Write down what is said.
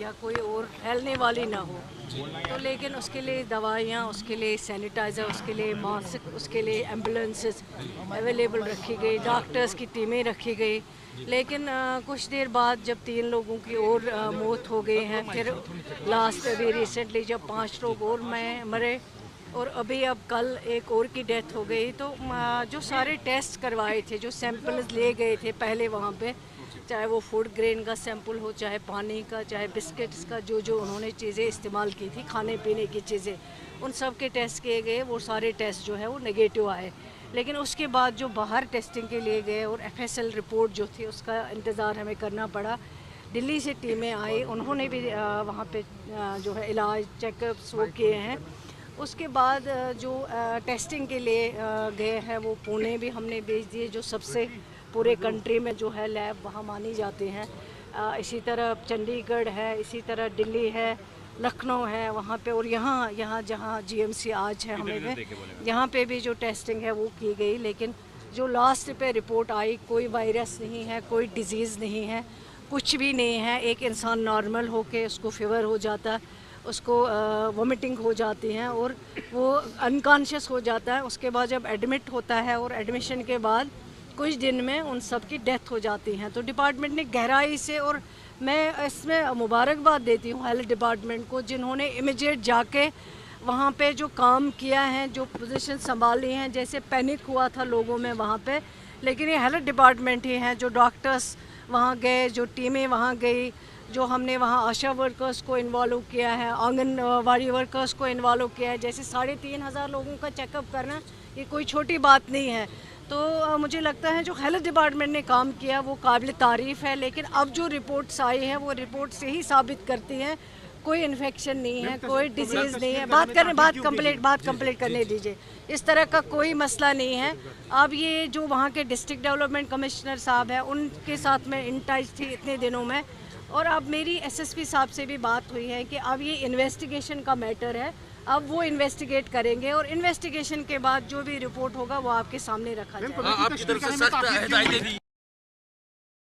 या कोई और फैलने वाली ना हो। तो लेकिन उसके लिए दवाइयाँ, उसके लिए सैनिटाइज़र, उसके लिए मास्क, उसके लिए एम्बुलेंसेस अवेलेबल रखी गई, डॉक्टर्स की टीमें रखी गई। लेकिन कुछ देर बाद जब 3 लोगों की और मौत हो गई हैं, फिर लास्ट अभी रिसेंटली जब 5 लोग और मरे और अभी अब कल एक और की डेथ हो गई। तो जो सारे टेस्ट करवाए थे, जो सैंपल्स ले गए थे पहले वहाँ पे, चाहे वो फूड ग्रेन का सैंपल हो, चाहे पानी का, चाहे बिस्किट्स का, जो जो उन्होंने चीज़ें इस्तेमाल की थी, खाने पीने की चीज़ें, उन सब के टेस्ट किए गए। वो सारे टेस्ट जो है वो नेगेटिव आए। लेकिन उसके बाद जो बाहर टेस्टिंग के लिए गए और FSL रिपोर्ट जो थी उसका इंतज़ार हमें करना पड़ा। दिल्ली से टीमें आई, उन्होंने भी वहाँ पे जो है इलाज चेकअप्स वो किए हैं। उसके बाद जो टेस्टिंग के लिए गए हैं वो पुणे भी हमने भेज दिए, जो सबसे पूरे कंट्री में जो है लैब वहाँ मानी जाती हैं। इसी तरह चंडीगढ़ है, इसी तरह दिल्ली है, लखनऊ है वहाँ पे, और यहाँ जहाँ GMC आज है हमें पे, यहाँ पे भी जो टेस्टिंग है वो की गई। लेकिन जो लास्ट पे रिपोर्ट आई, कोई वायरस नहीं है, कोई डिजीज़ नहीं है, कुछ भी नहीं है। एक इंसान नॉर्मल होके उसको फीवर हो जाता है, उसको वोमिटिंग हो जाती हैं और वो अनकॉन्शियस हो जाता है। उसके बाद जब एडमिट होता है और एडमिशन के बाद कुछ दिन में उन सब की डेथ हो जाती हैं। तो डिपार्टमेंट ने गहराई से, और मैं इसमें मुबारकबाद देती हूँ हेल्थ डिपार्टमेंट को, जिन्होंने इमीडिएट जाके वहाँ पे जो काम किया है, जो पोजीशन संभाली हैं। जैसे पैनिक हुआ था लोगों में वहाँ पे, लेकिन ये हेल्थ डिपार्टमेंट ही हैं, जो डॉक्टर्स वहाँ गए, जो टीमें वहाँ गई, जो हमने वहाँ आशा वर्कर्स को इन्वॉल्व किया है, आंगनवाड़ी वर्कर्स को इन्वॉल्व किया है। जैसे 3,500 लोगों का चेकअप करना ये कोई छोटी बात नहीं है। तो मुझे लगता है जो हेल्थ डिपार्टमेंट ने काम किया वो काबिल तारीफ़ है। लेकिन अब जो रिपोर्ट्स आई है वो रिपोर्ट से ही साबित करती हैं कोई इन्फेक्शन नहीं है, कोई डिजीज़ नहीं है। बात कंप्लीट करने दीजिए। इस तरह का कोई मसला नहीं है। अब ये जो वहाँ के डिस्ट्रिक्ट डेवलपमेंट कमिश्नर साहब हैं, उनके साथ मैं इन टच थी इतने दिनों में, और अब मेरी SSP साहब से भी बात हुई है कि अब ये इन्वेस्टिगेशन का मैटर है। अब वो इन्वेस्टिगेट करेंगे और इन्वेस्टिगेशन के बाद जो भी रिपोर्ट होगा वो आपके सामने रखा जाएगा।